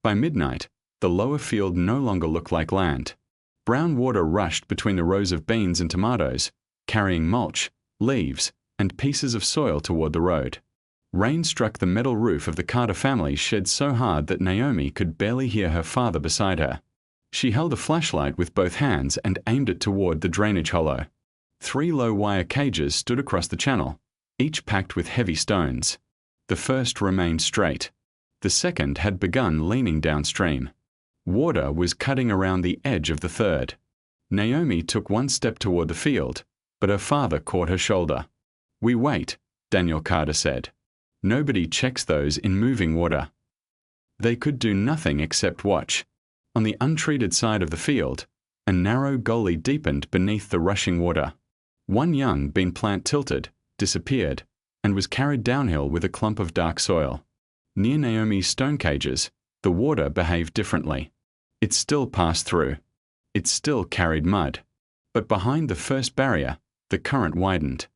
By midnight, the lower field no longer looked like land. Brown water rushed between the rows of beans and tomatoes, carrying mulch, leaves, and pieces of soil toward the road. Rain struck the metal roof of the Carter family shed so hard that Naomi could barely hear her father beside her. She held a flashlight with both hands and aimed it toward the drainage hollow. 3 low wire cages stood across the channel, each packed with heavy stones. The first remained straight. The second had begun leaning downstream. Water was cutting around the edge of the third. Naomi took one step toward the field, but her father caught her shoulder. "We wait," Daniel Carter said. "Nobody checks those in moving water." They could do nothing except watch. On the untreated side of the field, a narrow gully deepened beneath the rushing water. One young bean plant tilted, disappeared, and was carried downhill with a clump of dark soil. Near Naomi's stone cages, the water behaved differently. It still passed through. It still carried mud. But behind the first barrier, the current widened.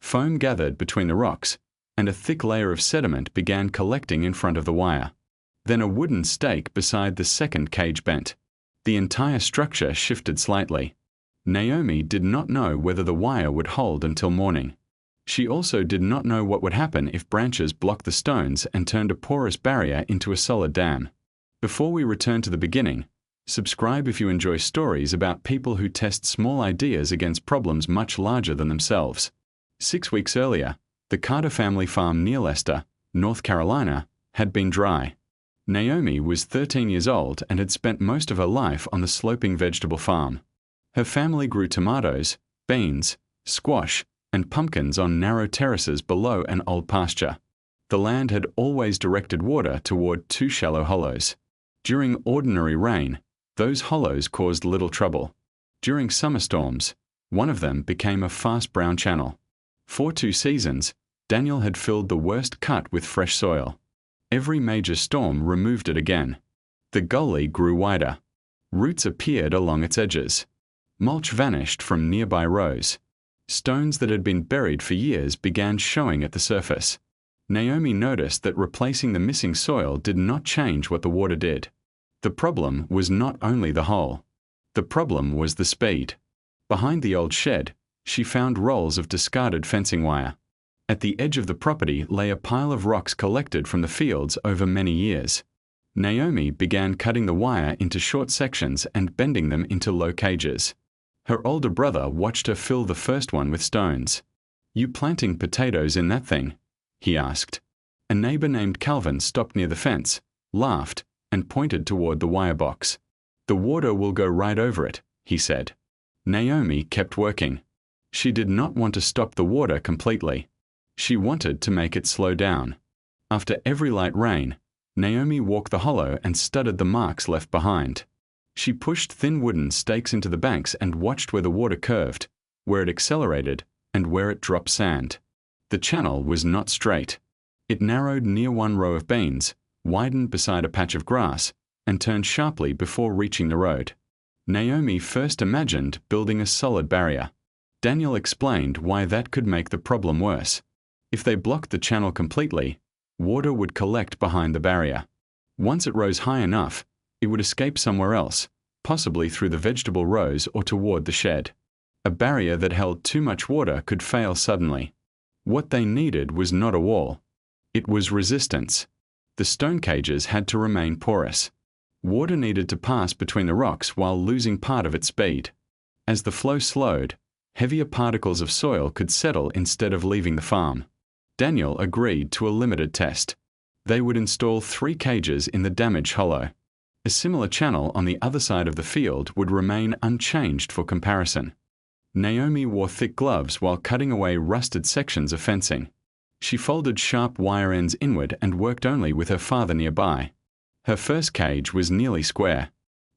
Foam gathered between the rocks, and a thick layer of sediment began collecting in front of the wire. Then a wooden stake beside the second cage bent. The entire structure shifted slightly. Naomi did not know whether the wire would hold until morning. She also did not know what would happen if branches blocked the stones and turned a porous barrier into a solid dam. Before we return to the beginning, subscribe if you enjoy stories about people who test small ideas against problems much larger than themselves. 6 weeks earlier, the Carter family farm near Leicester, North Carolina, had been dry. Naomi was 13 years old and had spent most of her life on the sloping vegetable farm. Her family grew tomatoes, beans, squash, and pumpkins on narrow terraces below an old pasture. The land had always directed water toward 2 shallow hollows. During ordinary rain, those hollows caused little trouble. During summer storms, one of them became a fast brown channel. For 2 seasons, Daniel had filled the worst cut with fresh soil. Every major storm removed it again. The gully grew wider. Roots appeared along its edges. Mulch vanished from nearby rows. Stones that had been buried for years began showing at the surface. Naomi noticed that replacing the missing soil did not change what the water did. The problem was not only the hole. The problem was the speed. Behind the old shed, she found rolls of discarded fencing wire. At the edge of the property lay a pile of rocks collected from the fields over many years. Naomi began cutting the wire into short sections and bending them into low cages. Her older brother watched her fill the first one with stones. "You planting potatoes in that thing?" he asked. A neighbor named Calvin stopped near the fence, laughed, and pointed toward the wire box. "The water will go right over it," he said. Naomi kept working. She did not want to stop the water completely. She wanted to make it slow down. After every light rain, Naomi walked the hollow and studied the marks left behind. She pushed thin wooden stakes into the banks and watched where the water curved, where it accelerated, and where it dropped sand. The channel was not straight. It narrowed near one row of beans, widened beside a patch of grass, and turned sharply before reaching the road. Naomi first imagined building a solid barrier. Daniel explained why that could make the problem worse. If they blocked the channel completely, water would collect behind the barrier. Once it rose high enough, it would escape somewhere else, possibly through the vegetable rows or toward the shed. A barrier that held too much water could fail suddenly. What they needed was not a wall. It was resistance. The stone cages had to remain porous. Water needed to pass between the rocks while losing part of its speed. As the flow slowed, heavier particles of soil could settle instead of leaving the farm. Daniel agreed to a limited test. They would install 3 cages in the damaged hollow. A similar channel on the other side of the field would remain unchanged for comparison. Naomi wore thick gloves while cutting away rusted sections of fencing. She folded sharp wire ends inward and worked only with her father nearby. Her first cage was nearly square.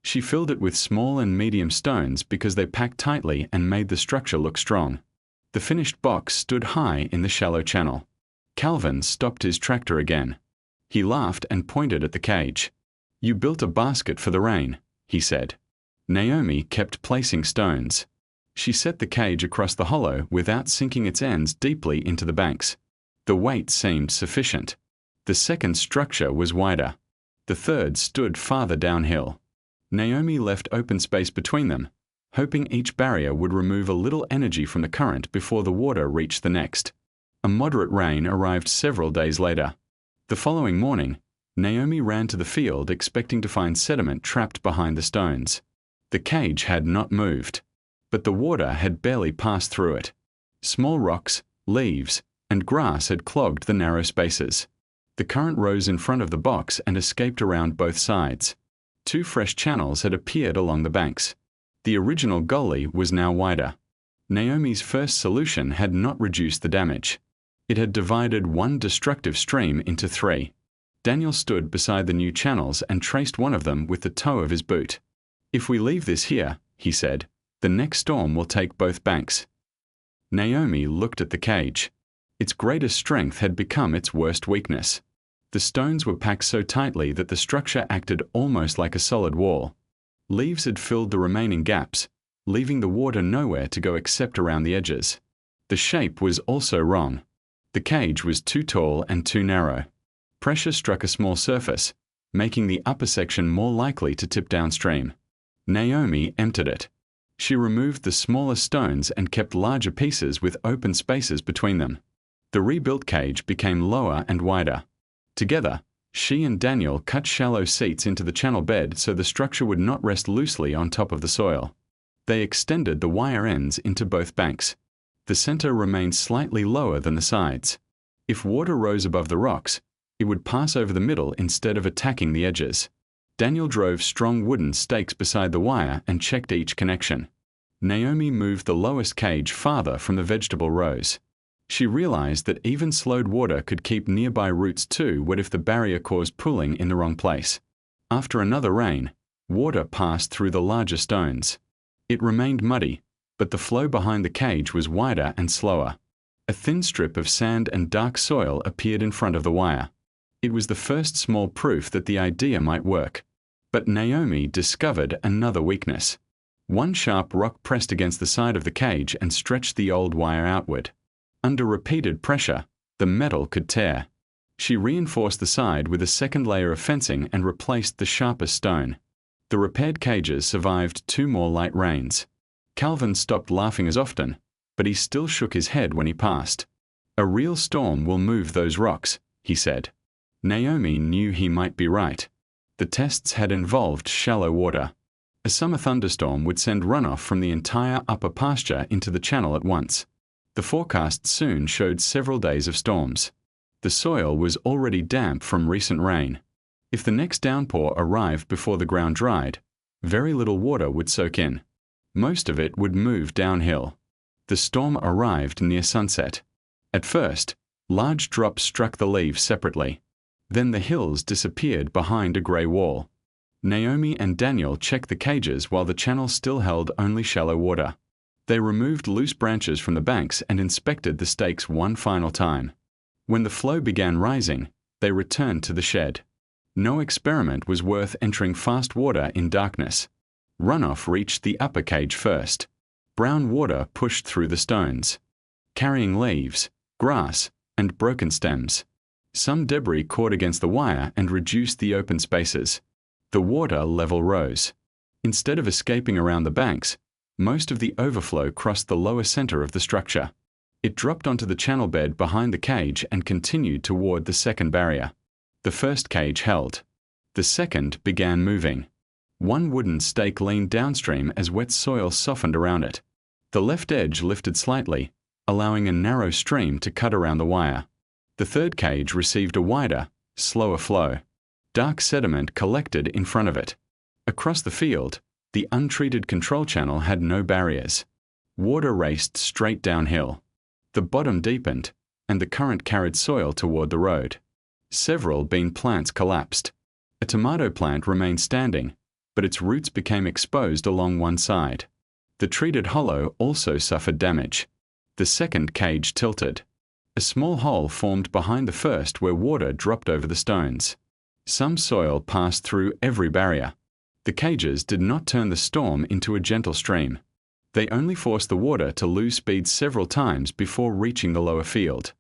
She filled it with small and medium stones because they packed tightly and made the structure look strong. The finished box stood high in the shallow channel. Calvin stopped his tractor again. He laughed and pointed at the cage. "You built a basket for the rain," he said. Naomi kept placing stones. She set the cage across the hollow without sinking its ends deeply into the banks. The weight seemed sufficient. The second structure was wider. The third stood farther downhill. Naomi left open space between them, hoping each barrier would remove a little energy from the current before the water reached the next. A moderate rain arrived several days later. The following morning, Naomi ran to the field expecting to find sediment trapped behind the stones. The cage had not moved, but the water had barely passed through it. Small rocks, leaves, and grass had clogged the narrow spaces. The current rose in front of the box and escaped around both sides. 2 fresh channels had appeared along the banks. The original gully was now wider. Naomi's first solution had not reduced the damage. It had divided one destructive stream into 3. Daniel stood beside the new channels and traced one of them with the toe of his boot. "If we leave this here," he said, "the next storm will take both banks." Naomi looked at the cage. Its greatest strength had become its worst weakness. The stones were packed so tightly that the structure acted almost like a solid wall. Leaves had filled the remaining gaps, leaving the water nowhere to go except around the edges. The shape was also wrong. The cage was too tall and too narrow. Pressure struck a small surface, making the upper section more likely to tip downstream. Naomi emptied it. She removed the smaller stones and kept larger pieces with open spaces between them. The rebuilt cage became lower and wider. Together, she and Daniel cut shallow seats into the channel bed so the structure would not rest loosely on top of the soil. They extended the wire ends into both banks. The center remained slightly lower than the sides. If water rose above the rocks, it would pass over the middle instead of attacking the edges. Daniel drove strong wooden stakes beside the wire and checked each connection. Naomi moved the lowest cage farther from the vegetable rows. She realized that even slowed water could keep nearby roots too what if the barrier caused pooling in the wrong place. After another rain, water passed through the larger stones. It remained muddy, but the flow behind the cage was wider and slower. A thin strip of sand and dark soil appeared in front of the wire. It was the first small proof that the idea might work. But Naomi discovered another weakness. One sharp rock pressed against the side of the cage and stretched the old wire outward. Under repeated pressure, the metal could tear. She reinforced the side with a second layer of fencing and replaced the sharpest stone. The repaired cages survived 2 more light rains. Calvin stopped laughing as often, but he still shook his head when he passed. "A real storm will move those rocks," he said. Naomi knew he might be right. The tests had involved shallow water. A summer thunderstorm would send runoff from the entire upper pasture into the channel at once. The forecast soon showed several days of storms. The soil was already damp from recent rain. If the next downpour arrived before the ground dried, very little water would soak in. Most of it would move downhill. The storm arrived near sunset. At first, large drops struck the leaves separately. Then the hills disappeared behind a grey wall. Naomi and Daniel checked the cages while the channel still held only shallow water. They removed loose branches from the banks and inspected the stakes one final time. When the flow began rising, they returned to the shed. No experiment was worth entering fast water in darkness. Runoff reached the upper cage first. Brown water pushed through the stones, carrying leaves, grass, and broken stems. Some debris caught against the wire and reduced the open spaces. The water level rose. Instead of escaping around the banks, most of the overflow crossed the lower center of the structure. It dropped onto the channel bed behind the cage and continued toward the second barrier. The first cage held. The second began moving. One wooden stake leaned downstream as wet soil softened around it. The left edge lifted slightly, allowing a narrow stream to cut around the wire. The third cage received a wider, slower flow. Dark sediment collected in front of it. Across the field, the untreated control channel had no barriers. Water raced straight downhill. The bottom deepened, and the current carried soil toward the road. Several bean plants collapsed. A tomato plant remained standing, but its roots became exposed along one side. The treated hollow also suffered damage. The second cage tilted. A small hole formed behind the first where water dropped over the stones. Some soil passed through every barrier. The cages did not turn the storm into a gentle stream. They only forced the water to lose speed several times before reaching the lower field.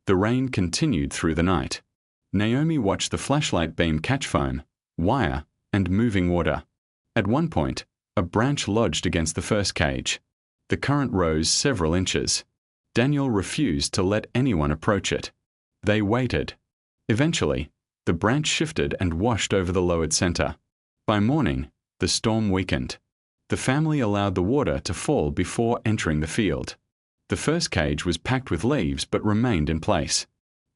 The rain continued through the night. Naomi watched the flashlight beam catch foam, wire, and moving water. At one point, a branch lodged against the first cage. The current rose several inches. Daniel refused to let anyone approach it. They waited. Eventually, the branch shifted and washed over the lowered center. By morning, the storm weakened. The family allowed the water to fall before entering the field. The first cage was packed with leaves but remained in place.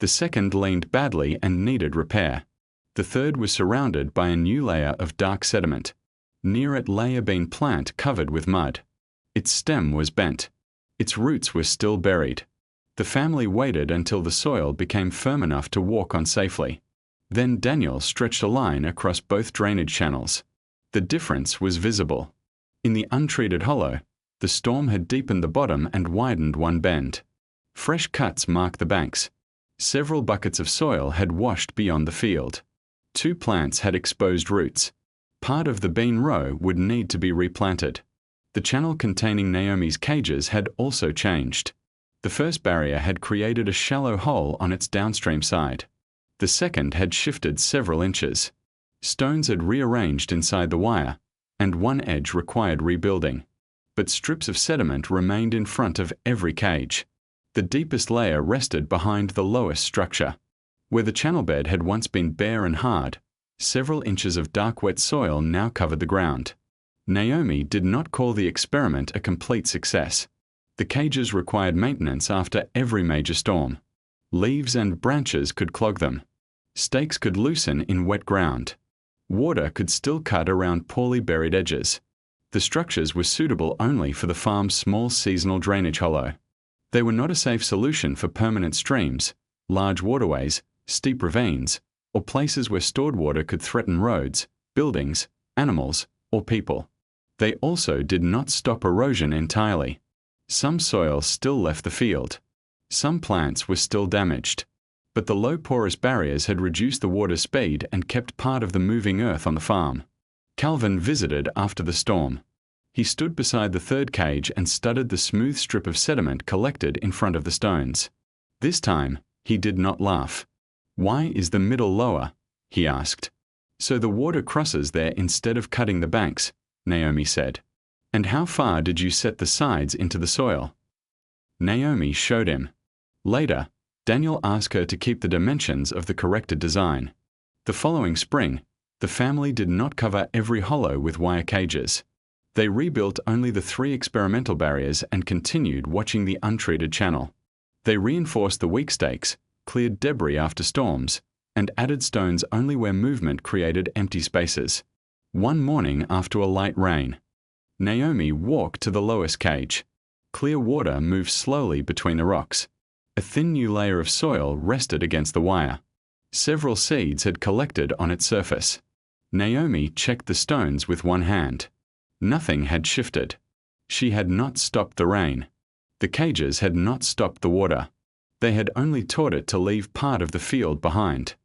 The second leaned badly and needed repair. The third was surrounded by a new layer of dark sediment. Near it lay a bean plant covered with mud. Its stem was bent. Its roots were still buried. The family waited until the soil became firm enough to walk on safely. Then Daniel stretched a line across both drainage channels. The difference was visible. In the untreated hollow, the storm had deepened the bottom and widened one bend. Fresh cuts marked the banks. Several buckets of soil had washed beyond the field. 2 plants had exposed roots. Part of the bean row would need to be replanted. The channel containing Naomi's cages had also changed. The first barrier had created a shallow hole on its downstream side. The second had shifted several inches. Stones had rearranged inside the wire, and one edge required rebuilding. But strips of sediment remained in front of every cage. The deepest layer rested behind the lowest structure. Where the channel bed had once been bare and hard, several inches of dark wet soil now covered the ground. Naomi did not call the experiment a complete success. The cages required maintenance after every major storm. Leaves and branches could clog them. Stakes could loosen in wet ground. Water could still cut around poorly buried edges. The structures were suitable only for the farm's small seasonal drainage hollow. They were not a safe solution for permanent streams, large waterways, steep ravines, or places where stored water could threaten roads, buildings, animals, or people. They also did not stop erosion entirely. Some soil still left the field. Some plants were still damaged. But the low porous barriers had reduced the water speed and kept part of the moving earth on the farm. Calvin visited after the storm. He stood beside the third cage and studied the smooth strip of sediment collected in front of the stones. This time, he did not laugh. "Why is the middle lower?" he asked. "So the water crosses there instead of cutting the banks," Naomi said. "And how far did you set the sides into the soil?" Naomi showed him. Later, Daniel asked her to keep the dimensions of the corrected design. The following spring, the family did not cover every hollow with wire cages. They rebuilt only the 3 experimental barriers and continued watching the untreated channel. They reinforced the weak stakes, cleared debris after storms, and added stones only where movement created empty spaces. One morning after a light rain, Naomi walked to the lowest cage. Clear water moved slowly between the rocks. A thin new layer of soil rested against the wire. Several seeds had collected on its surface. Naomi checked the stones with one hand. Nothing had shifted. She had not stopped the rain. The cages had not stopped the water. They had only taught it to leave part of the field behind.